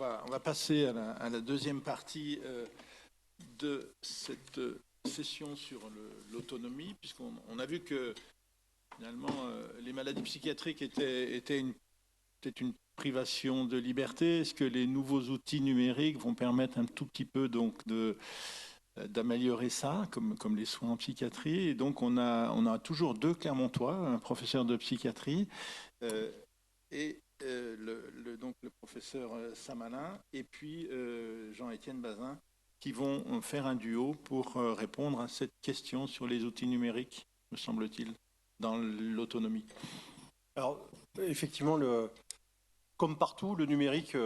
on va passer à la deuxième partie de cette session sur l'autonomie, puisqu'on a vu que finalement les maladies psychiatriques étaient une privation de liberté. Est-ce que les nouveaux outils numériques vont permettre un tout petit peu donc d'améliorer ça, comme les soins en psychiatrie? Et donc on a toujours deux Clermontois, un professeur de psychiatrie et donc le professeur Samalin et puis Jean-Étienne Bazin, qui vont faire un duo pour répondre à cette question sur les outils numériques, me semble-t-il, dans l'autonomie. Alors, effectivement, comme partout, le numérique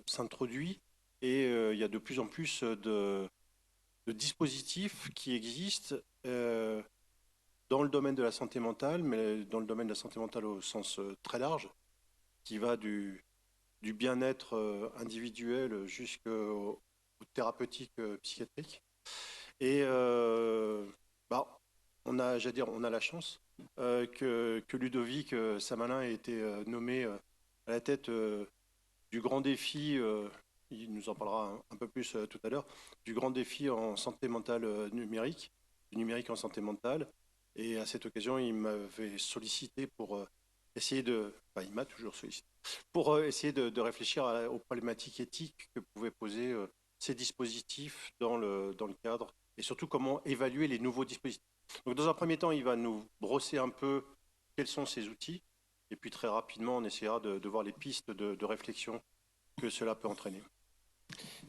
s'introduit et il y a de plus en plus de dispositifs qui existent dans le domaine de la santé mentale, mais dans le domaine de la santé mentale au sens très large, qui va du bien-être individuel jusqu'aux thérapeutiques psychiatriques. Et on a la chance que Ludovic Samalin ait été nommé à la tête du grand défi, il nous en parlera un peu plus tout à l'heure, du grand défi en santé mentale numérique, du numérique en santé mentale. Et à cette occasion, il m'avait sollicité pour essayer il m'a toujours sollicité, pour essayer de réfléchir aux problématiques éthiques que pouvaient poser ces dispositifs dans le cadre, et surtout comment évaluer les nouveaux dispositifs. Donc dans un premier temps, il va nous brosser un peu quels sont ces outils, et puis très rapidement, on essaiera de voir les pistes de réflexion que cela peut entraîner.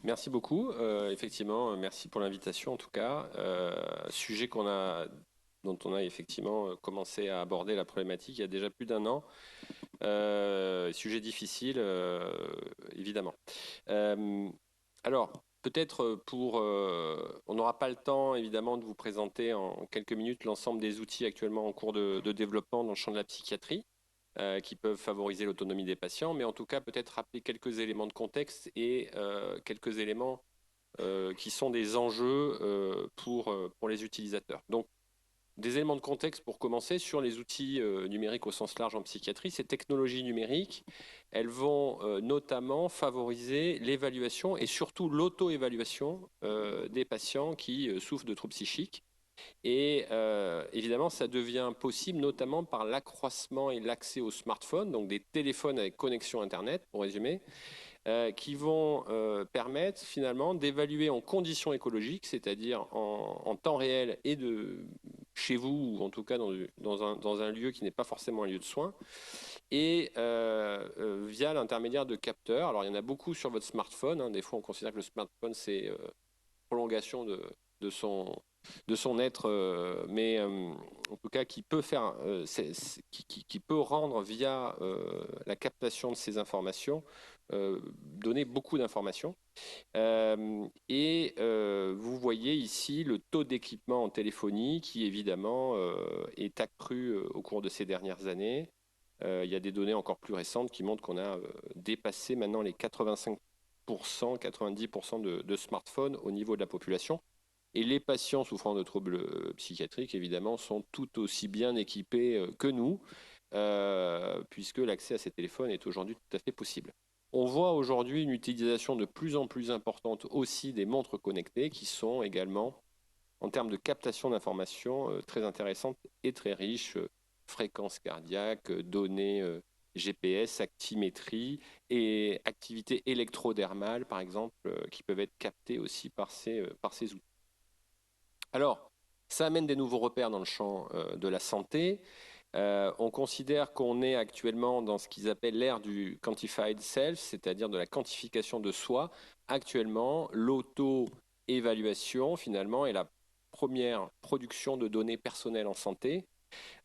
Merci beaucoup. Effectivement, merci pour l'invitation en tout cas. Sujet dont on a effectivement commencé à aborder la problématique il y a déjà plus d'un an. Sujet difficile, évidemment. Alors, peut-être on n'aura pas le temps évidemment de vous présenter en quelques minutes l'ensemble des outils actuellement en cours de développement dans le champ de la psychiatrie, qui peuvent favoriser l'autonomie des patients, mais en tout cas peut-être rappeler quelques éléments de contexte et quelques éléments qui sont des enjeux pour les utilisateurs. Donc, des éléments de contexte pour commencer sur les outils numériques au sens large en psychiatrie. Ces technologies numériques, elles vont notamment favoriser l'évaluation et surtout l'auto-évaluation des patients qui souffrent de troubles psychiques. Et évidemment, ça devient possible notamment par l'accroissement et l'accès aux smartphones, donc des téléphones avec connexion Internet, pour résumer, qui vont permettre finalement d'évaluer en conditions écologiques, c'est-à-dire en temps réel et chez vous, ou en tout cas dans un lieu qui n'est pas forcément un lieu de soins, et via l'intermédiaire de capteurs. Alors il y en a beaucoup sur votre smartphone, hein. Des fois on considère que le smartphone c'est prolongation de son être, mais en tout cas qui peut qui peut rendre via la captation de ces informations, donner beaucoup d'informations. Vous voyez ici le taux d'équipement en téléphonie qui évidemment est accru au cours de ces dernières années. Il y a des données encore plus récentes qui montrent qu'on a dépassé maintenant les 85%, 90% de smartphones au niveau de la population. Et les patients souffrant de troubles psychiatriques, évidemment, sont tout aussi bien équipés que nous, puisque l'accès à ces téléphones est aujourd'hui tout à fait possible. On voit aujourd'hui une utilisation de plus en plus importante aussi des montres connectées, qui sont également, en termes de captation d'informations, très intéressantes et très riches. Fréquences cardiaques, données GPS, actimétrie et activités électrodermales, par exemple, qui peuvent être captées aussi par ces outils. Alors, ça amène des nouveaux repères dans le champ de la santé. On considère qu'on est actuellement dans ce qu'ils appellent l'ère du quantified self, c'est-à-dire de la quantification de soi. Actuellement, l'auto-évaluation, finalement, est la première production de données personnelles en santé.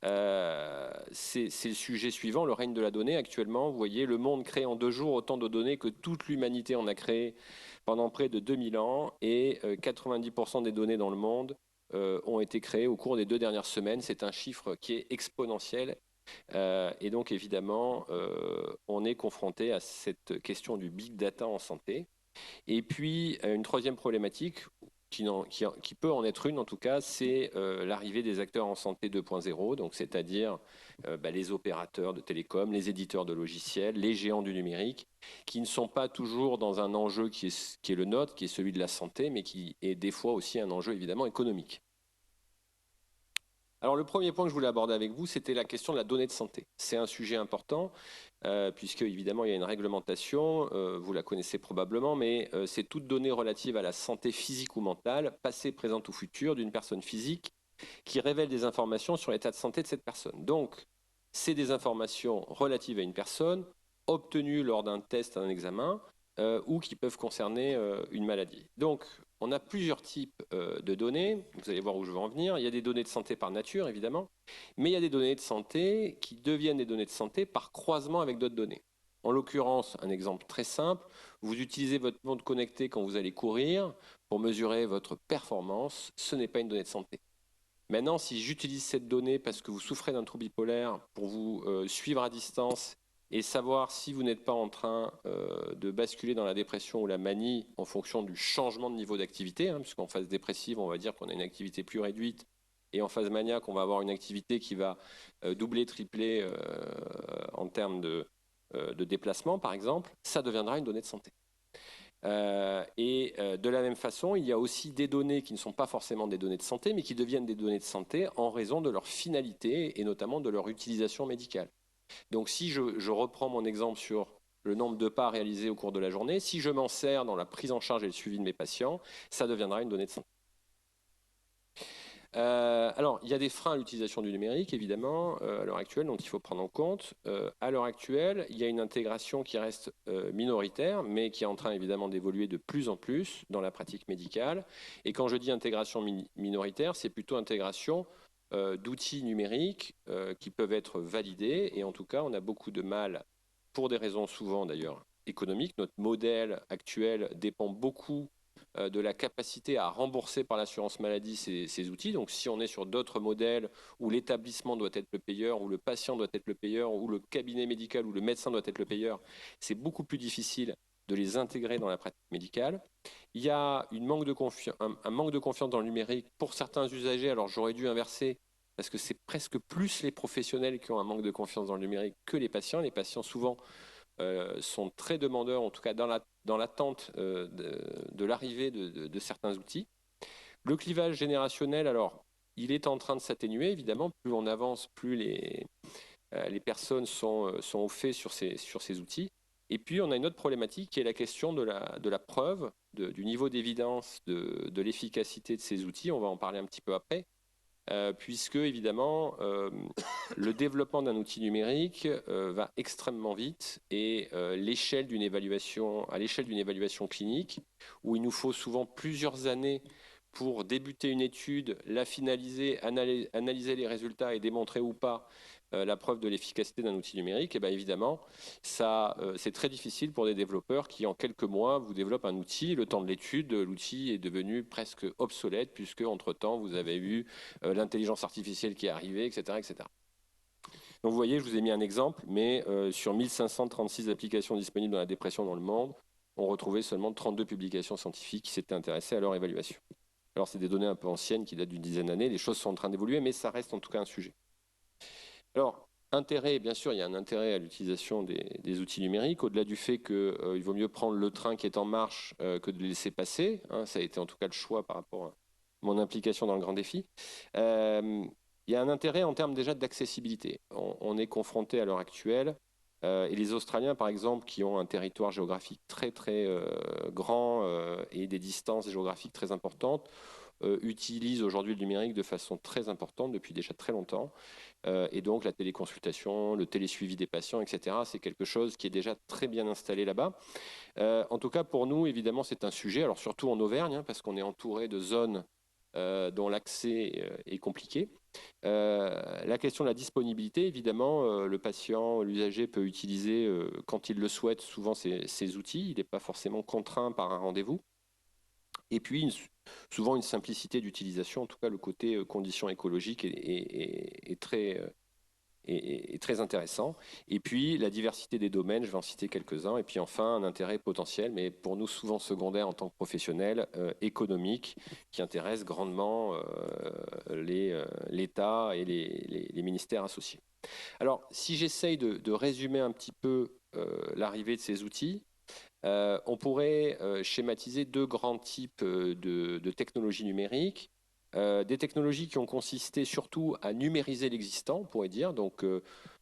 C'est le sujet suivant, le règne de la donnée. Actuellement, vous voyez, le monde crée en 2 jours autant de données que toute l'humanité en a créé pendant près de 2000 ans, et 90% des données dans le monde ont été créées au cours des 2 dernières semaines. C'est un chiffre qui est exponentiel. Et donc, évidemment, on est confronté à cette question du big data en santé. Et puis, une troisième problématique qui peut en être une en tout cas, c'est l'arrivée des acteurs en santé 2.0, donc c'est-à-dire les opérateurs de télécom, les éditeurs de logiciels, les géants du numérique, qui ne sont pas toujours dans un enjeu qui est le nôtre, qui est celui de la santé, mais qui est des fois aussi un enjeu évidemment économique. Alors le premier point que je voulais aborder avec vous, c'était la question de la donnée de santé. C'est un sujet important, puisque évidemment il y a une réglementation, vous la connaissez probablement, mais c'est toute donnée relative à la santé physique ou mentale, passée, présente ou future, d'une personne physique, qui révèle des informations sur l'état de santé de cette personne. Donc, c'est des informations relatives à une personne, obtenues lors d'un test, d'un examen, ou qui peuvent concerner une maladie. Donc, on a plusieurs types de données, vous allez voir où je veux en venir. Il y a des données de santé par nature, évidemment, mais il y a des données de santé qui deviennent des données de santé par croisement avec d'autres données. En l'occurrence, un exemple très simple, vous utilisez votre montre connectée quand vous allez courir pour mesurer votre performance, ce n'est pas une donnée de santé. Maintenant, si j'utilise cette donnée parce que vous souffrez d'un trouble bipolaire pour vous suivre à distance et savoir si vous n'êtes pas en train de basculer dans la dépression ou la manie en fonction du changement de niveau d'activité, puisqu'en phase dépressive, on va dire qu'on a une activité plus réduite, et en phase maniaque, on va avoir une activité qui va doubler, tripler en termes de déplacement, par exemple, ça deviendra une donnée de santé. De la même façon, il y a aussi des données qui ne sont pas forcément des données de santé, mais qui deviennent des données de santé en raison de leur finalité et notamment de leur utilisation médicale. Donc si je reprends mon exemple sur le nombre de pas réalisés au cours de la journée, si je m'en sers dans la prise en charge et le suivi de mes patients, ça deviendra une donnée de santé. Alors, il y a des freins à l'utilisation du numérique, évidemment, à l'heure actuelle, donc il faut prendre en compte. À l'heure actuelle, il y a une intégration qui reste minoritaire, mais qui est en train, évidemment, d'évoluer de plus en plus dans la pratique médicale. Et quand je dis intégration minoritaire, c'est plutôt intégration d'outils numériques qui peuvent être validés. Et en tout cas, on a beaucoup de mal, pour des raisons souvent, d'ailleurs, économiques. Notre modèle actuel dépend beaucoup de la capacité à rembourser par l'assurance maladie ces outils. Donc si on est sur d'autres modèles où l'établissement doit être le payeur, où le patient doit être le payeur, où le cabinet médical ou le médecin doit être le payeur, c'est beaucoup plus difficile de les intégrer dans la pratique médicale. Il y a un manque de confiance dans le numérique pour certains usagers. Alors j'aurais dû inverser, parce que c'est presque plus les professionnels qui ont un manque de confiance dans le numérique que les patients. Les patients souvent sont très demandeurs, en tout cas dans l'attente de l'arrivée de certains outils. Le clivage générationnel, alors, il est en train de s'atténuer, évidemment. Plus on avance, plus les personnes sont au fait sur ces outils. Et puis, on a une autre problématique qui est la question de la preuve, du niveau d'évidence, de l'efficacité de ces outils. On va en parler un petit peu après. Puisque évidemment le développement d'un outil numérique va extrêmement vite et à l'échelle d'une évaluation clinique, où il nous faut souvent plusieurs années pour débuter une étude, la finaliser, analyser les résultats et démontrer ou pas la preuve de l'efficacité d'un outil numérique, et bien évidemment, c'est très difficile pour des développeurs qui, en quelques mois, vous développent un outil. Le temps de l'étude, l'outil est devenu presque obsolète, puisque, entre-temps, vous avez eu l'intelligence artificielle qui est arrivée, etc., etc. Donc, vous voyez, je vous ai mis un exemple, mais sur 1536 applications disponibles dans la dépression dans le monde, on retrouvait seulement 32 publications scientifiques qui s'étaient intéressées à leur évaluation. Alors, c'est des données un peu anciennes qui datent d'une dizaine d'années. Les choses sont en train d'évoluer, mais ça reste en tout cas un sujet. Alors, intérêt, bien sûr, il y a un intérêt à l'utilisation des outils numériques, au-delà du fait qu'il vaut mieux prendre le train qui est en marche que de le laisser passer. Ça a été en tout cas le choix par rapport à mon implication dans le grand défi. Il y a un intérêt en termes déjà d'accessibilité. On est confronté à l'heure actuelle, et les Australiens, par exemple, qui ont un territoire géographique très, très grand et des distances géographiques très importantes, utilisent aujourd'hui le numérique de façon très importante depuis déjà très longtemps. Et donc la téléconsultation, le télésuivi des patients, etc., c'est quelque chose qui est déjà très bien installé là-bas. En tout cas, pour nous, évidemment, c'est un sujet, alors surtout en Auvergne, parce qu'on est entouré de zones dont l'accès est compliqué. La question de la disponibilité, évidemment, le patient, l'usager peut utiliser, quand il le souhaite, souvent ces outils. Il n'est pas forcément contraint par un rendez-vous. Et puis, souvent une simplicité d'utilisation, en tout cas le côté conditions écologiques est très est très intéressant. Et puis la diversité des domaines, je vais en citer quelques-uns. Et puis enfin, un intérêt potentiel, mais pour nous souvent secondaire en tant que professionnels, économique, qui intéresse grandement l'État et les ministères associés. Alors, si j'essaye de résumer un petit peu l'arrivée de ces outils, on pourrait schématiser deux grands types de technologies numériques. Des technologies qui ont consisté surtout à numériser l'existant, on pourrait dire, donc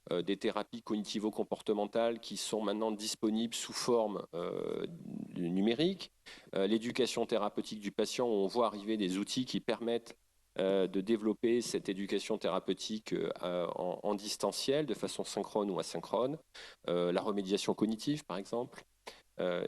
des thérapies cognitivo-comportementales qui sont maintenant disponibles sous forme numérique. L'éducation thérapeutique du patient, où on voit arriver des outils qui permettent de développer cette éducation thérapeutique en distanciel, de façon synchrone ou asynchrone. La remédiation cognitive, par exemple.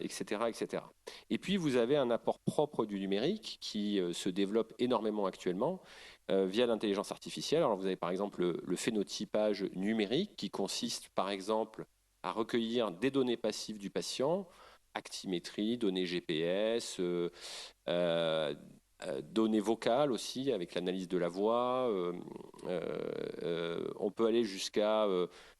Etc., etc. Et puis, vous avez un apport propre du numérique qui se développe énormément actuellement via l'intelligence artificielle. Alors, vous avez par exemple le phénotypage numérique qui consiste par exemple à recueillir des données passives du patient, actimétrie, données GPS, données vocales aussi, avec l'analyse de la voix. On peut aller jusqu'à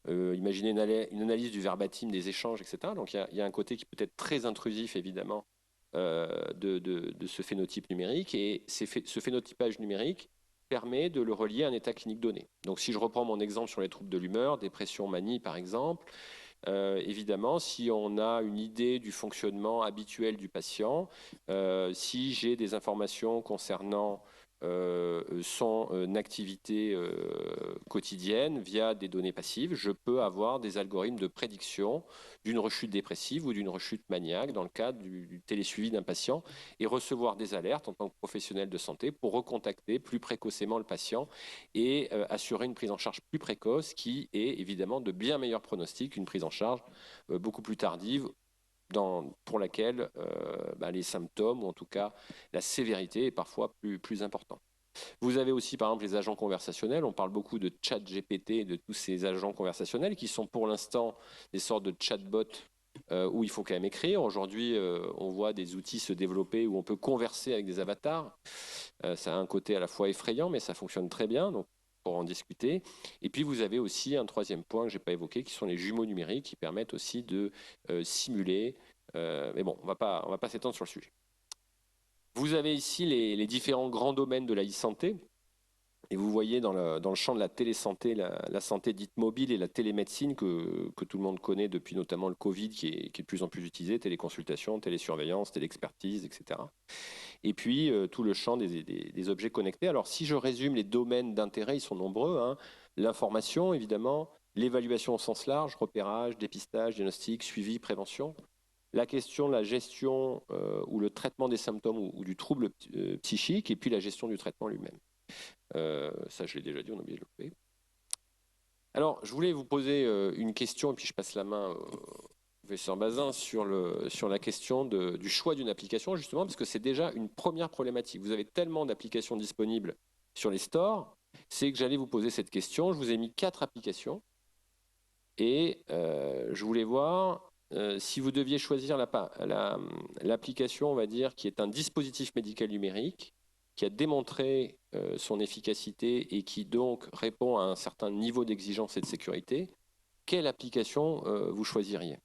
imaginer une analyse du verbatim des échanges, etc. Donc il y a un côté qui peut être très intrusif, évidemment, de ce phénotype numérique. Et ce phénotypage numérique permet de le relier à un état clinique donné. Donc si je reprends mon exemple sur les troubles de l'humeur, dépression, manie par exemple, évidemment, si on a une idée du fonctionnement habituel du patient, si j'ai des informations concernant son activité quotidienne via des données passives, je peux avoir des algorithmes de prédiction d'une rechute dépressive ou d'une rechute maniaque dans le cadre du télésuivi d'un patient et recevoir des alertes en tant que professionnel de santé pour recontacter plus précocement le patient et assurer une prise en charge plus précoce qui est évidemment de bien meilleurs pronostics qu'une prise en charge beaucoup plus tardive pour laquelle les symptômes, ou en tout cas la sévérité, est parfois plus importante. Vous avez aussi, par exemple, les agents conversationnels. On parle beaucoup de chat GPT et de tous ces agents conversationnels qui sont pour l'instant des sortes de chatbots où il faut quand même écrire. Aujourd'hui, on voit des outils se développer où on peut converser avec des avatars. Ça a un côté à la fois effrayant, mais ça fonctionne très bien. Donc, pour en discuter. Et puis, vous avez aussi un troisième point que je n'ai pas évoqué, qui sont les jumeaux numériques, qui permettent aussi de simuler. Mais bon, on ne va pas s'étendre sur le sujet. Vous avez ici les différents grands domaines de la e-santé. Et vous voyez dans le champ de la télésanté, la santé dite mobile et la télémédecine que tout le monde connaît depuis notamment le Covid, qui est de plus en plus utilisé, téléconsultation, télésurveillance, téléexpertise, etc. Et puis tout le champ des objets connectés. Alors si je résume les domaines d'intérêt, ils sont nombreux. Hein. L'information, évidemment, l'évaluation au sens large, repérage, dépistage, diagnostic, suivi, prévention. La question de la gestion ou le traitement des symptômes ou du trouble psychique, et puis la gestion du traitement lui-même. Ça, je l'ai déjà dit, on a oublié de le couper. Alors, je voulais vous poser une question, et puis je passe la main au professeur Bazin sur la question du choix d'une application, justement, parce que c'est déjà une première problématique. Vous avez tellement d'applications disponibles sur les stores, c'est que j'allais vous poser cette question. Je vous ai mis 4 applications, et je voulais voir si vous deviez choisir l'application, on va dire, qui est un dispositif médical numérique, qui a démontré son efficacité et qui donc répond à un certain niveau d'exigence et de sécurité, quelle application vous choisiriez?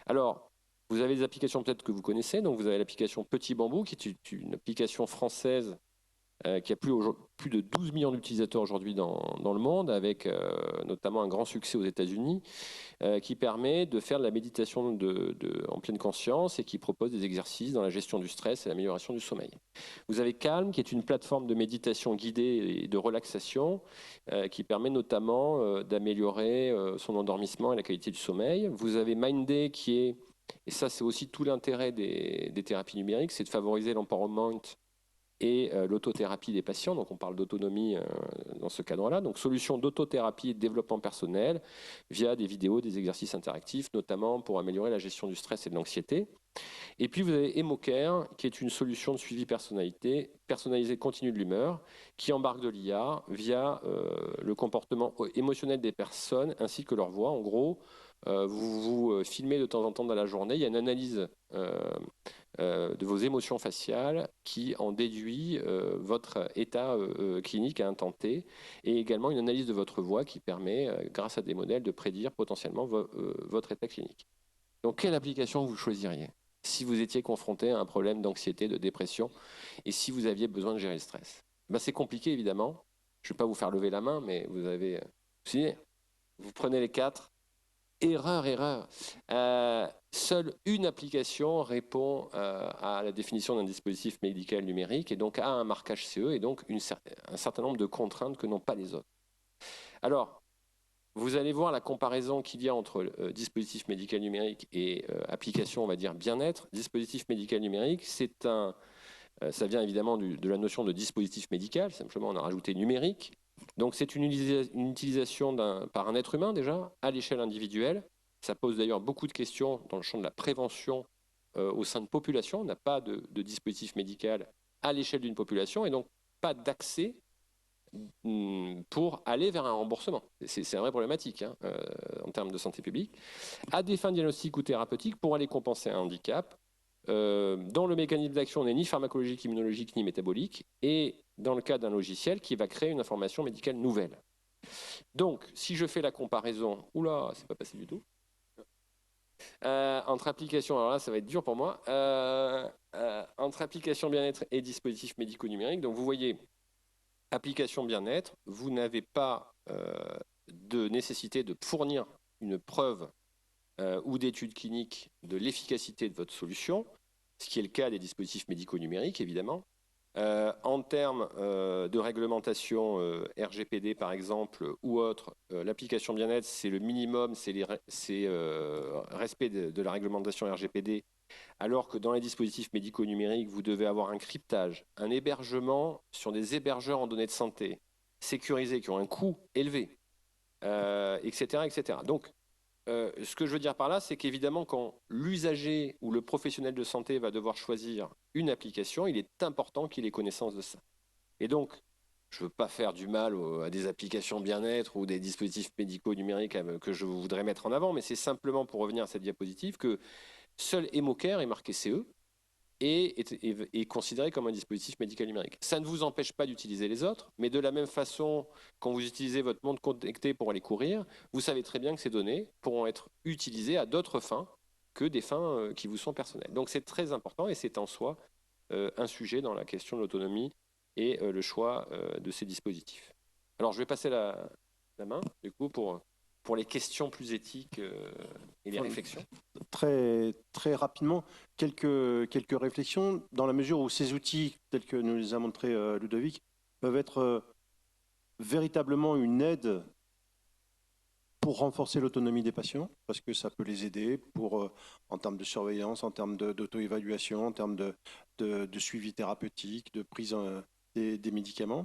Alors, vous avez des applications peut-être que vous connaissez. Donc, vous avez l'application Petit Bambou, qui est une application française qui a plus de 12 millions d'utilisateurs aujourd'hui dans le monde, avec notamment un grand succès aux États-Unis, qui permet de faire de la méditation en pleine conscience et qui propose des exercices dans la gestion du stress et l'amélioration du sommeil. Vous avez Calm, qui est une plateforme de méditation guidée et de relaxation qui permet notamment d'améliorer son endormissement et la qualité du sommeil. Vous avez Mindday, qui est, et ça c'est aussi tout l'intérêt des thérapies numériques, c'est de favoriser l'empowerment et l'autothérapie des patients. Donc on parle d'autonomie dans ce cadre-là. Donc solution d'autothérapie et de développement personnel via des vidéos, des exercices interactifs, notamment pour améliorer la gestion du stress et de l'anxiété. Et puis vous avez EmoCare, qui est une solution de suivi personnalisé continu de l'humeur, qui embarque de l'IA via le comportement émotionnel des personnes ainsi que leur voix. En gros, vous filmez de temps en temps dans la journée, il y a une analyse de vos émotions faciales qui en déduit votre état clinique à un temps T, et également une analyse de votre voix qui permet, grâce à des modèles, de prédire potentiellement votre état clinique. Donc, quelle application vous choisiriez si vous étiez confronté à un problème d'anxiété, de dépression, et si vous aviez besoin de gérer le stress? Ben, c'est compliqué, évidemment. Je ne vais pas vous faire lever la main, mais vous avez... Vous prenez les 4. Erreur. Seule une application répond à la définition d'un dispositif médical numérique et donc a un marquage CE et donc un certain nombre de contraintes que n'ont pas les autres. Alors, vous allez voir la comparaison qu'il y a entre dispositif médical numérique et application, on va dire, bien-être. Dispositif médical numérique, ça vient évidemment de la notion de dispositif médical, simplement on a rajouté numérique. Donc c'est une utilisation par un être humain déjà, à l'échelle individuelle. Ça pose d'ailleurs beaucoup de questions dans le champ de la prévention au sein de populations. On n'a pas de dispositif médical à l'échelle d'une population et donc pas d'accès pour aller vers un remboursement. C'est une vraie problématique en termes de santé publique. À des fins diagnostiques ou thérapeutiques pour aller compenser un handicap. Dans le mécanisme d'action, on n'est ni pharmacologique, immunologique, ni métabolique, et dans le cas d'un logiciel qui va créer une information médicale nouvelle. Donc, si je fais la comparaison, oula, c'est pas passé du tout, entre application, alors là, ça va être dur pour moi, entre application bien-être et dispositifs médico-numériques, donc vous voyez, application bien-être, vous n'avez pas de nécessité de fournir une preuve ou d'études cliniques de l'efficacité de votre solution, ce qui est le cas des dispositifs médicaux numériques, évidemment. En termes de réglementation RGPD, par exemple, ou autre, l'application bien-être, c'est le minimum, c'est respect de la réglementation RGPD, alors que dans les dispositifs médicaux numériques, vous devez avoir un cryptage, un hébergement sur des hébergeurs en données de santé sécurisés qui ont un coût élevé, etc., etc. Donc, ce que je veux dire par là, c'est qu'évidemment, quand l'usager ou le professionnel de santé va devoir choisir une application, il est important qu'il ait connaissance de ça. Et donc, je ne veux pas faire du mal à des applications bien-être ou des dispositifs médicaux numériques que je voudrais mettre en avant, mais c'est simplement pour revenir à cette diapositive que seul Emocare est marqué CE et est considéré comme un dispositif médical numérique. Ça ne vous empêche pas d'utiliser les autres, mais de la même façon, quand vous utilisez votre montre connectée pour aller courir, vous savez très bien que ces données pourront être utilisées à d'autres fins que des fins qui vous sont personnelles. Donc c'est très important et c'est en soi un sujet dans la question de l'autonomie et le choix de ces dispositifs. Alors je vais passer la main, du coup, pour les questions plus éthiques et les réflexions. Très, très rapidement, quelques réflexions, dans la mesure où ces outils, tels que nous les a montrés Ludovic, peuvent être véritablement une aide pour renforcer l'autonomie des patients, parce que ça peut les aider en termes de surveillance, en termes d'auto-évaluation, en termes de suivi thérapeutique, de prise des médicaments.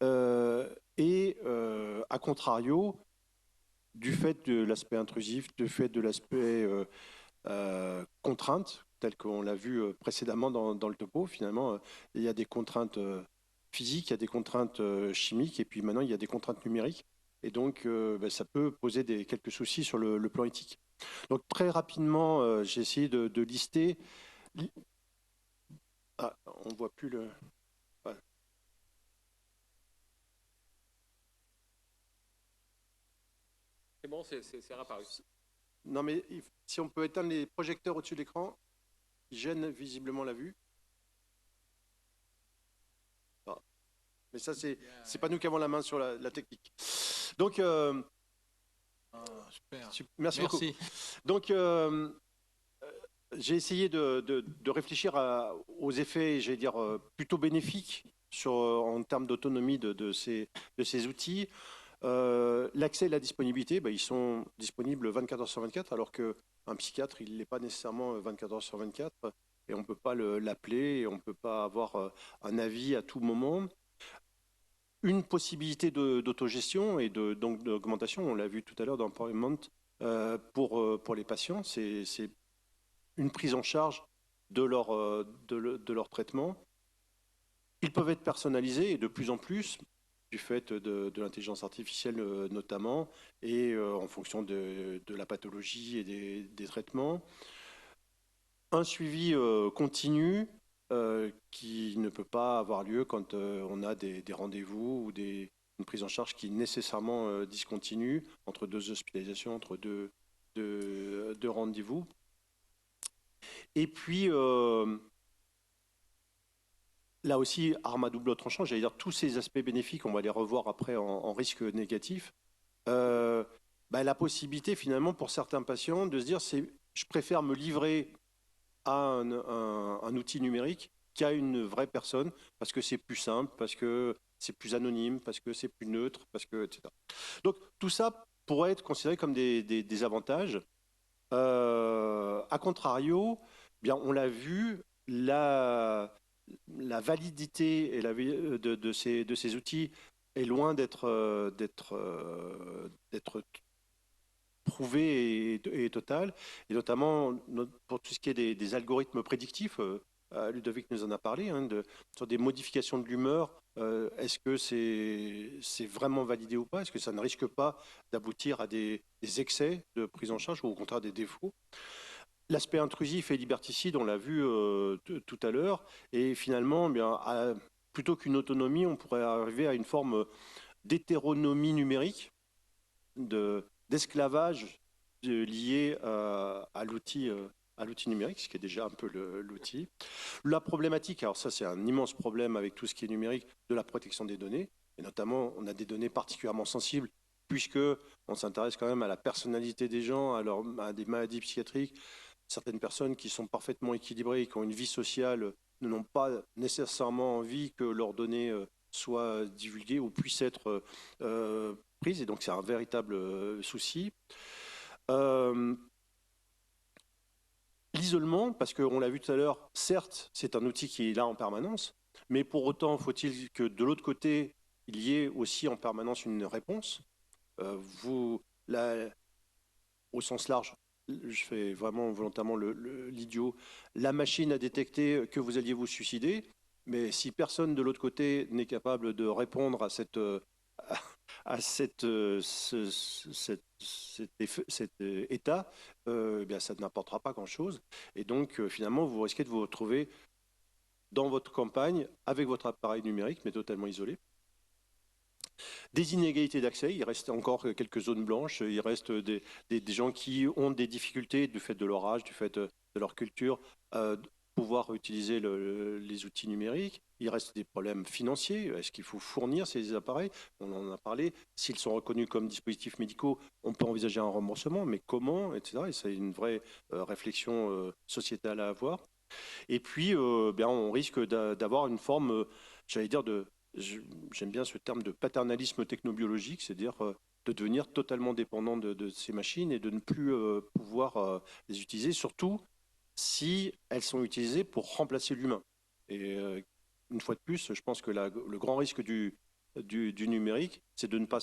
À contrario, du fait de l'aspect intrusif, du fait de l'aspect contrainte, tel qu'on l'a vu précédemment dans le topo, finalement, il y a des contraintes physiques, il y a des contraintes chimiques, et puis maintenant, il y a des contraintes numériques. Et donc, ça peut poser quelques soucis sur le plan éthique. Donc, très rapidement, j'ai essayé de lister... Ah, on ne voit plus le... Voilà. C'est bon, c'est réapparu. Non, mais si on peut éteindre les projecteurs au-dessus de l'écran, ils gênent visiblement la vue. Ah. Mais ça, c'est pas nous qui avons la main sur la technique. Donc, super. Merci beaucoup. Donc, j'ai essayé de réfléchir aux effets, j'allais dire, plutôt bénéfiques en termes d'autonomie de ces outils. L'accès et la disponibilité, ils sont disponibles 24 heures sur 24, alors qu'un psychiatre, il n'est pas nécessairement 24 heures sur 24, et on ne peut pas l'appeler, et on ne peut pas avoir un avis à tout moment. Une possibilité d'autogestion et donc d'augmentation, on l'a vu tout à l'heure dans Empowerment, pour les patients, c'est une prise en charge de leur traitement. Ils peuvent être personnalisés et de plus en plus, du fait de l'intelligence artificielle notamment, et en fonction de la pathologie et des traitements. un suivi continu qui ne peut pas avoir lieu quand on a des rendez-vous ou une prise en charge qui nécessairement discontinue entre deux hospitalisations, entre deux rendez-vous. Et puis, là aussi, arme à double tranchant, j'allais dire, tous ces aspects bénéfiques, on va les revoir après en risque négatif. La possibilité finalement pour certains patients de se dire, je préfère me livrer à un outil numérique qu'à une vraie personne, parce que c'est plus simple, parce que c'est plus anonyme, parce que c'est plus neutre, parce que, etc. Donc tout ça pourrait être considéré comme des avantages. A contrario, bien, on l'a vu, la validité et de ces outils est loin d'être prouvée et totale, et notamment pour tout ce qui est des algorithmes prédictifs. Ludovic nous en a parlé, sur des modifications de l'humeur. Est-ce que c'est vraiment validé ou pas? Est-ce que ça ne risque pas d'aboutir à des excès de prise en charge ou au contraire des défauts? L'aspect intrusif et liberticide, on l'a vu tout à l'heure, et finalement, plutôt qu'une autonomie, on pourrait arriver à une forme d'hétéronomie numérique, d'esclavage lié à l'outil numérique, ce qui est déjà un peu l'outil. La problématique, alors ça c'est un immense problème avec tout ce qui est numérique, de la protection des données, et notamment on a des données particulièrement sensibles, puisque on s'intéresse quand même à la personnalité des gens, à des maladies psychiatriques. Certaines personnes qui sont parfaitement équilibrées et qui ont une vie sociale n'ont pas nécessairement envie que leurs données soient divulguées ou puissent être prises, et donc c'est un véritable souci. L'isolement, parce qu'on l'a vu tout à l'heure, certes, c'est un outil qui est là en permanence, mais pour autant, faut-il que de l'autre côté, il y ait aussi en permanence une réponse. Au sens large, je fais vraiment volontairement l'idiot, la machine a détecté que vous alliez vous suicider, mais si personne de l'autre côté n'est capable de répondre à cet état, bien, ça n'apportera pas grand-chose. Et donc, finalement, vous risquez de vous retrouver dans votre campagne avec votre appareil numérique, mais totalement isolé. Des inégalités d'accès, il reste encore quelques zones blanches, il reste des gens qui ont des difficultés du fait de leur âge, du fait de leur culture, pouvoir utiliser les outils numériques. Il reste des problèmes financiers. Est-ce qu'il faut fournir ces appareils? On en a parlé. S'ils sont reconnus comme dispositifs médicaux, on peut envisager un remboursement, mais comment, etc. Et c'est une vraie réflexion sociétale à avoir. Et puis, on risque d'avoir une forme, j'allais dire, j'aime bien ce terme de paternalisme technobiologique, c'est-à-dire de devenir totalement dépendant de ces machines et de ne plus pouvoir les utiliser, surtout si elles sont utilisées pour remplacer l'humain. Et une fois de plus, je pense que le grand risque du numérique, c'est de ne pas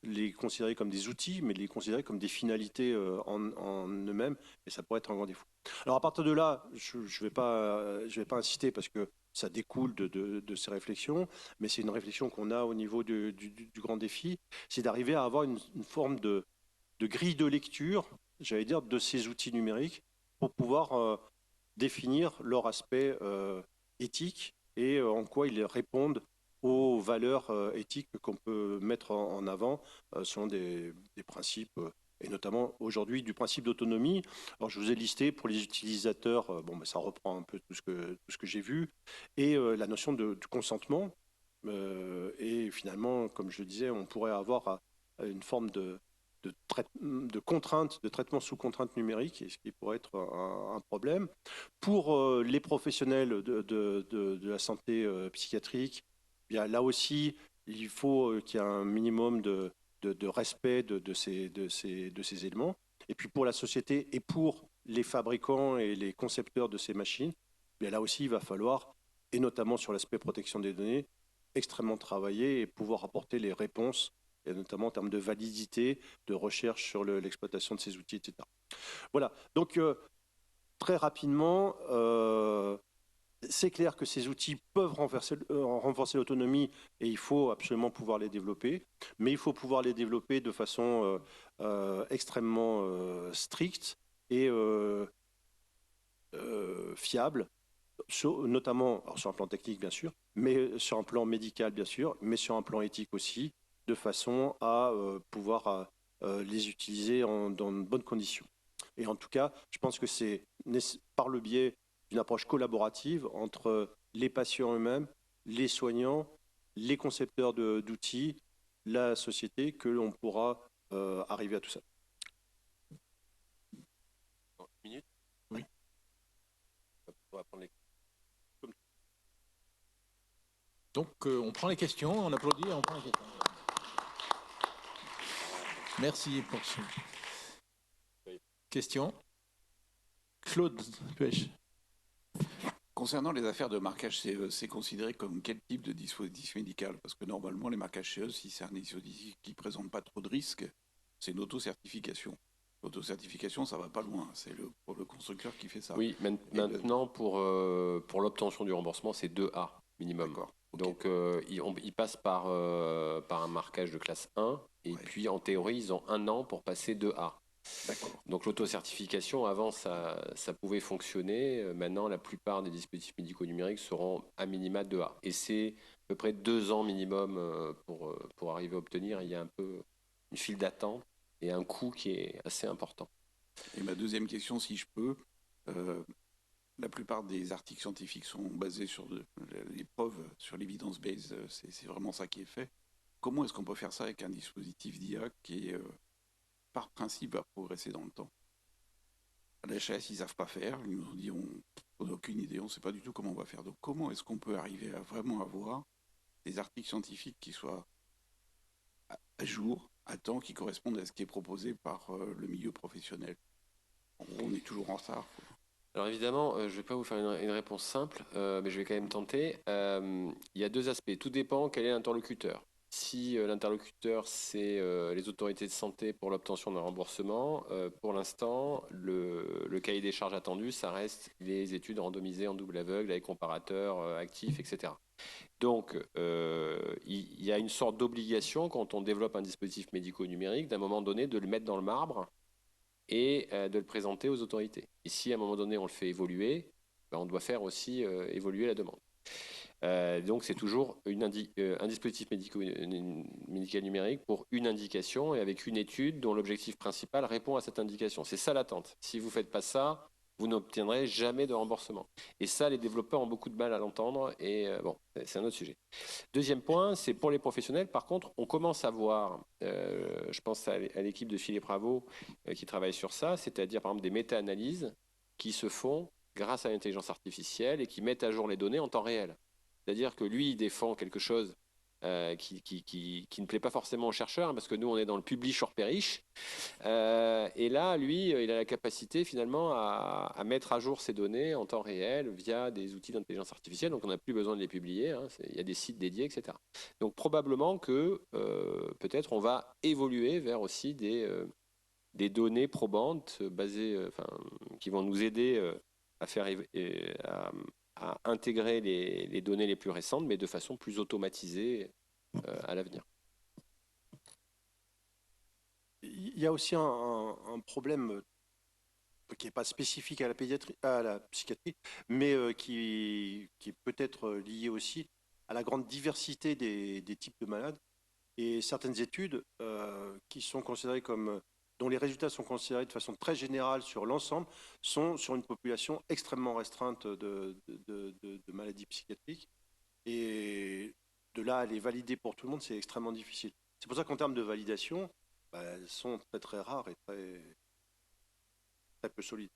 les considérer comme des outils, mais de les considérer comme des finalités en eux-mêmes, et ça pourrait être un grand défaut. Alors à partir de là, je ne vais pas insister parce que ça découle de ces réflexions, mais c'est une réflexion qu'on a au niveau du grand défi, c'est d'arriver à avoir une forme de grille de lecture, j'allais dire, de ces outils numériques pour pouvoir définir leur aspect éthique et en quoi ils répondent aux valeurs éthiques qu'on peut mettre en avant selon des principes, et notamment aujourd'hui du principe d'autonomie. Alors je vous ai listé pour les utilisateurs, ça reprend un peu tout ce que j'ai vu, et la notion de consentement. Et finalement, comme je le disais, on pourrait avoir une forme de contrainte, de traitement sous contrainte numérique, ce qui pourrait être un problème. Pour les professionnels de la santé psychiatrique, bien, là aussi, il faut qu'il y ait un minimum de respect de ces éléments. Et puis pour la société et pour les fabricants et les concepteurs de ces machines, bien, là aussi, il va falloir, et notamment sur l'aspect protection des données, extrêmement travailler et pouvoir apporter les réponses, et notamment en termes de validité, de recherche sur l'exploitation de ces outils, etc. Voilà, donc très rapidement, c'est clair que ces outils peuvent renforcer l'autonomie et il faut absolument pouvoir les développer, mais il faut pouvoir les développer de façon extrêmement stricte et fiable, notamment sur un plan technique bien sûr, mais sur un plan médical bien sûr, mais sur un plan éthique aussi, de façon à pouvoir les utiliser dans de bonnes conditions. Et en tout cas, je pense que c'est par le biais d'une approche collaborative entre les patients eux-mêmes, les soignants, les concepteurs d'outils, la société, que l'on pourra arriver à tout ça. Une minute. Oui. On va prendre les... Donc, on prend les questions, on applaudit et on prend les questions. Merci pour ce... Question. Claude Puech. Concernant les affaires de marquage CE, c'est considéré comme quel type de dispositif médical? Parce que normalement, les marquages CE, si c'est un dispositif qui ne présente pas trop de risques, c'est une autocertification. L'autocertification, ça ne va pas loin. C'est pour le constructeur qui fait ça. Oui, maintenant, pour l'obtention du remboursement, c'est 2A minimum. D'accord. Okay. Donc, ils passent par un marquage de classe 1, et puis en théorie, ils ont 1 an pour passer 2A. D'accord. Donc l'autocertification, avant, ça pouvait fonctionner. Maintenant, la plupart des dispositifs médicaux numériques seront à minima 2A. Et c'est à peu près 2 ans minimum pour arriver à obtenir. Il y a un peu une file d'attente et un coût qui est assez important. Et ma deuxième question, si je peux, la plupart des articles scientifiques sont basés sur les preuves, sur l'évidence base. C'est vraiment ça qui est fait. Comment est-ce qu'on peut faire ça avec un dispositif d'IA qui est... par principe, va progresser dans le temps. À l'HS, ils ne savent pas faire. Ils nous ont dit, on n'a aucune idée, on ne sait pas du tout comment on va faire. Donc, comment est-ce qu'on peut arriver à vraiment avoir des articles scientifiques qui soient à jour, à temps, qui correspondent à ce qui est proposé par le milieu professionnel? On est toujours en retard. Alors évidemment, je ne vais pas vous faire une réponse simple, mais je vais quand même tenter. Il y a 2 aspects. Tout dépend quel est l'interlocuteur. Si l'interlocuteur, c'est les autorités de santé pour l'obtention d'un remboursement, pour l'instant, le cahier des charges attendu, ça reste les études randomisées en double aveugle avec comparateurs actifs, etc. Donc, il y a une sorte d'obligation quand on développe un dispositif médico-numérique, d'un moment donné, de le mettre dans le marbre et de le présenter aux autorités. Et si à un moment donné, on le fait évoluer, on doit faire aussi évoluer la demande. Donc c'est toujours un dispositif médical numérique pour une indication et avec une étude dont l'objectif principal répond à cette indication. C'est ça l'attente. Si vous ne faites pas ça, vous n'obtiendrez jamais de remboursement. Et ça, les développeurs ont beaucoup de mal à l'entendre et bon, c'est un autre sujet. Deuxième point, c'est pour les professionnels. Par contre, on commence à voir, je pense à l'équipe de Philippe Raveau qui travaille sur ça, c'est-à-dire par exemple des méta-analyses qui se font grâce à l'intelligence artificielle et qui mettent à jour les données en temps réel. C'est-à-dire que lui, il défend quelque chose qui ne plaît pas forcément aux chercheurs, hein, parce que nous, on est dans le publish or perish. Et là, lui, il a la capacité finalement à mettre à jour ces données en temps réel via des outils d'intelligence artificielle. Donc, on n'a plus besoin de les publier. Hein, il y a des sites dédiés, etc. Donc, probablement que peut-être on va évoluer vers aussi des données probantes basées, qui vont nous aider à faire à intégrer les données les plus récentes, mais de façon plus automatisée à l'avenir. Il y a aussi un problème qui n'est pas spécifique à la psychiatrie, mais qui est peut-être lié aussi à la grande diversité des types de malades. Et certaines études qui sont considérées dont les résultats sont considérés de façon très générale sur l'ensemble, sont sur une population extrêmement restreinte de maladies psychiatriques. Et de là à les valider pour tout le monde, c'est extrêmement difficile. C'est pour ça qu'en termes de validation, elles sont très très rares et très peu solides.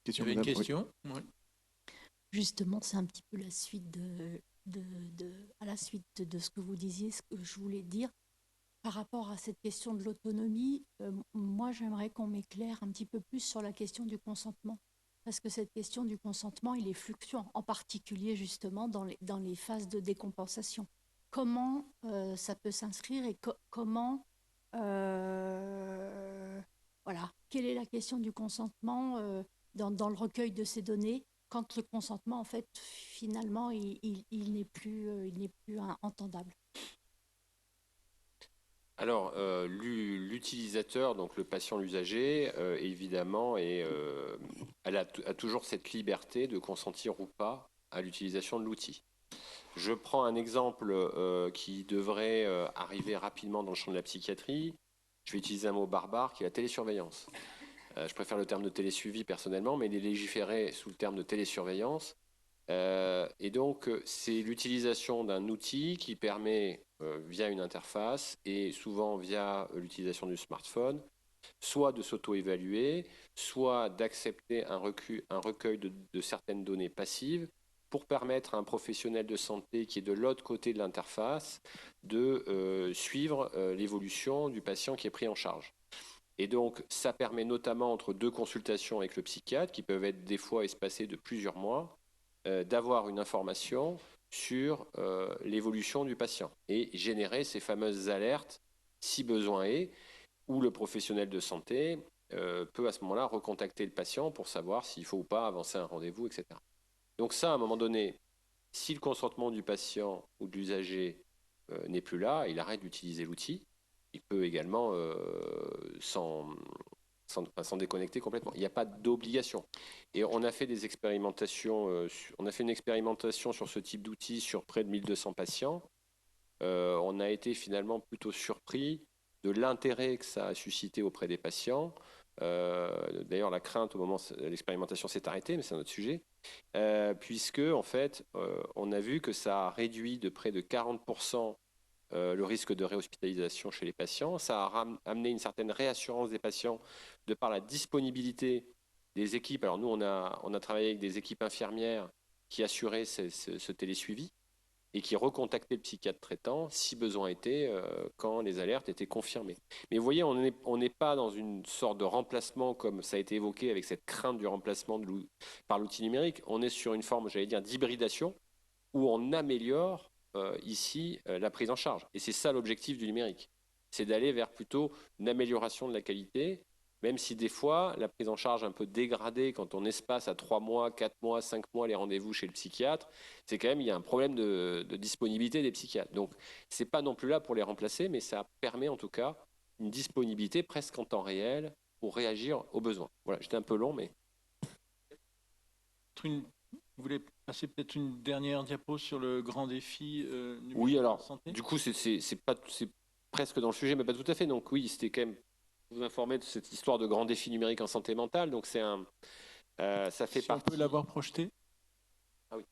Il y avait une question? Oui. Justement, c'est un petit peu la suite à la suite de ce que vous disiez, ce que je voulais dire. Par rapport à cette question de l'autonomie, moi, j'aimerais qu'on m'éclaire un petit peu plus sur la question du consentement. Parce que cette question du consentement, il est fluctuant, en particulier justement dans les phases de décompensation. Comment ça peut s'inscrire et comment... voilà. Quelle est la question du consentement dans le recueil de ces données quand le consentement, en fait, finalement, il n'est plus entendable? Alors, l'utilisateur, donc le patient, l'usager, évidemment, a toujours cette liberté de consentir ou pas à l'utilisation de l'outil. Je prends un exemple qui devrait arriver rapidement dans le champ de la psychiatrie. Je vais utiliser un mot barbare qui est la télésurveillance. Je préfère le terme de télésuivi personnellement, mais il est légiféré sous le terme de télésurveillance. Et donc, c'est l'utilisation d'un outil qui permet, via une interface et souvent via l'utilisation du smartphone, soit de s'auto-évaluer, soit d'accepter un recueil de certaines données passives pour permettre à un professionnel de santé qui est de l'autre côté de l'interface de suivre l'évolution du patient qui est pris en charge. Et donc, ça permet notamment entre deux consultations avec le psychiatre, qui peuvent être des fois espacées de plusieurs mois, d'avoir une information sur l'évolution du patient et générer ces fameuses alertes, si besoin est, où le professionnel de santé peut à ce moment-là recontacter le patient pour savoir s'il faut ou pas avancer un rendez-vous, etc. Donc ça, à un moment donné, si le consentement du patient ou de l'usager n'est plus là, il arrête d'utiliser l'outil. Il peut également s'en déconnecter complètement. Il n'y a pas d'obligation. Et on a fait des expérimentations, on a fait une expérimentation sur ce type d'outil sur près de 1200 patients. On a été finalement plutôt surpris de l'intérêt que ça a suscité auprès des patients. D'ailleurs, la crainte au moment où l'expérimentation s'est arrêtée, mais c'est un autre sujet, puisque en fait, on a vu que ça a réduit de près de 40% le risque de réhospitalisation chez les patients. Ça a amené une certaine réassurance des patients de par la disponibilité des équipes. Alors nous, on a travaillé avec des équipes infirmières qui assuraient ce télésuivi et qui recontactaient le psychiatre traitant si besoin était quand les alertes étaient confirmées. Mais vous voyez, on n'est pas dans une sorte de remplacement comme ça a été évoqué avec cette crainte du remplacement par l'outil numérique. On est sur une forme, j'allais dire, d'hybridation où on améliore ici la prise en charge. Et c'est ça l'objectif du numérique. C'est d'aller vers plutôt une amélioration de la qualité, même si des fois, la prise en charge un peu dégradée, quand on espace à 3 mois, 4 mois, 5 mois les rendez-vous chez le psychiatre, c'est quand même, il y a un problème de disponibilité des psychiatres. Donc, c'est pas non plus là pour les remplacer, mais ça permet en tout cas une disponibilité presque en temps réel pour réagir aux besoins. Voilà, j'étais un peu long, mais... Vous voulez passer peut-être une dernière diapo sur le grand défi numérique Oui, en alors, santé? du coup, c'est presque dans le sujet, mais pas tout à fait. Donc oui, c'était quand même vous informer de cette histoire de grand défi numérique en santé mentale. Donc c'est ça fait Si partie. on peut l'avoir projeté. Ah oui.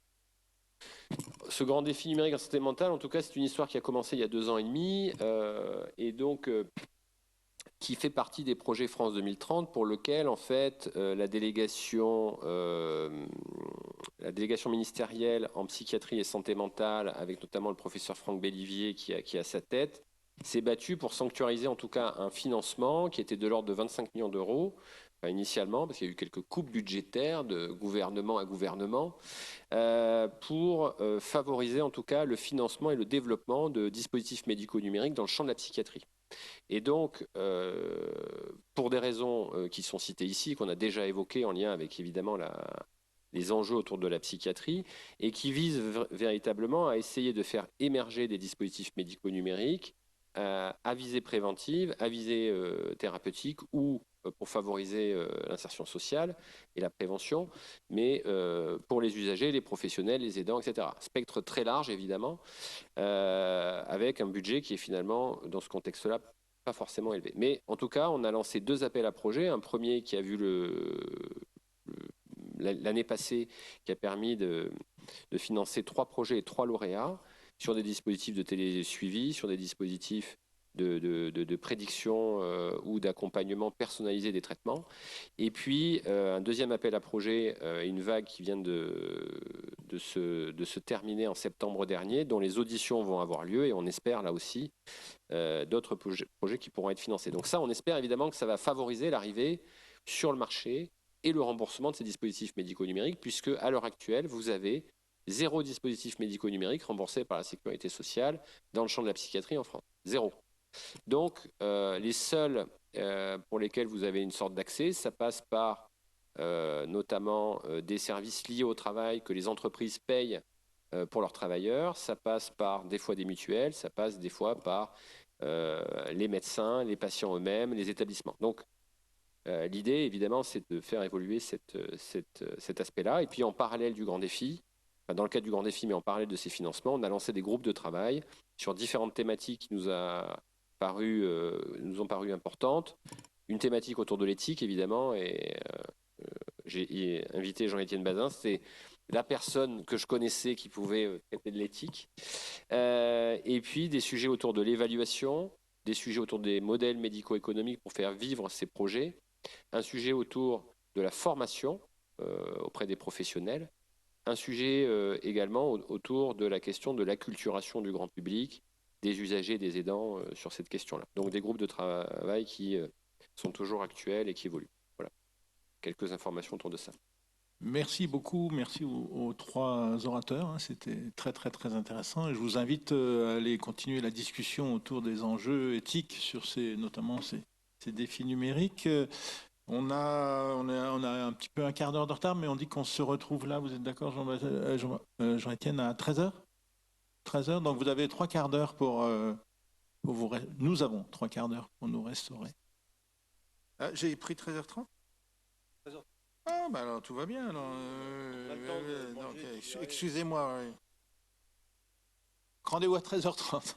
Ce grand défi numérique en santé mentale, en tout cas, c'est une histoire qui a commencé il y a 2 ans et demi, et donc qui fait partie des projets France 2030 pour lequel, en fait, la délégation ministérielle en psychiatrie et santé mentale, avec notamment le professeur Franck Bellivier qui a sa tête, s'est battue pour sanctuariser en tout cas un financement qui était de l'ordre de 25 millions d'euros, initialement, parce qu'il y a eu quelques coupes budgétaires de gouvernement à gouvernement, pour favoriser en tout cas le financement et le développement de dispositifs médicaux numériques dans le champ de la psychiatrie. Et donc, pour des raisons qui sont citées ici, qu'on a déjà évoquées en lien avec évidemment les enjeux autour de la psychiatrie, et qui visent véritablement à essayer de faire émerger des dispositifs médicaux numériques à visée préventive, à visée thérapeutique ou pour favoriser l'insertion sociale et la prévention, mais pour les usagers, les professionnels, les aidants, etc. Spectre très large, évidemment, avec un budget qui est finalement, dans ce contexte-là, pas forcément élevé. Mais en tout cas, on a lancé 2 appels à projets. Un premier qui a vu l'année passée, qui a permis de financer 3 projets et 3 lauréats sur des dispositifs de télésuivi, sur des dispositifs de prédiction ou d'accompagnement personnalisé des traitements. Et puis, un deuxième appel à projet, une vague qui vient de se terminer en septembre dernier, dont les auditions vont avoir lieu, et on espère là aussi d'autres projets qui pourront être financés. Donc ça, on espère évidemment que ça va favoriser l'arrivée sur le marché et le remboursement de ces dispositifs médicaux numériques, puisque à l'heure actuelle, vous avez 0 dispositif médicaux numériques remboursé par la Sécurité sociale dans le champ de la psychiatrie en France. 0. Donc, les seuls pour lesquels vous avez une sorte d'accès, ça passe par notamment des services liés au travail que les entreprises payent pour leurs travailleurs. Ça passe par des fois des mutuelles, ça passe des fois par les médecins, les patients eux-mêmes, les établissements. Donc, l'idée, évidemment, c'est de faire évoluer cet aspect-là. Et puis, en parallèle du grand défi, enfin, dans le cadre du grand défi, mais en parallèle de ces financements, on a lancé des groupes de travail sur différentes thématiques qui nous ont paru importantes. Une thématique autour de l'éthique, évidemment, et j'ai invité Jean-Étienne Bazin, c'est la personne que je connaissais qui pouvait traiter de l'éthique. Et puis des sujets autour de l'évaluation, des sujets autour des modèles médico-économiques pour faire vivre ces projets, un sujet autour de la formation auprès des professionnels, un sujet également autour de la question de l'acculturation du grand public, des usagers, des aidants sur cette question-là. Donc des groupes de travail qui sont toujours actuels et qui évoluent. Voilà, quelques informations autour de ça. Merci beaucoup, merci aux trois orateurs, hein. C'était très très très intéressant et je vous invite à aller continuer la discussion autour des enjeux éthiques sur notamment ces défis numériques. On a un petit peu un quart d'heure de retard, mais on dit qu'on se retrouve là, vous êtes d'accord Jean-Étienne, à 13h 13h, donc vous avez 3 quarts d'heure pour vous... Nous avons 3 quarts d'heure pour nous restaurer. Ah, j'ai pris 13h30 ? Ah, bah alors tout va bien. Alors, excusez-moi. Ouais. Rendez-vous à 13h30.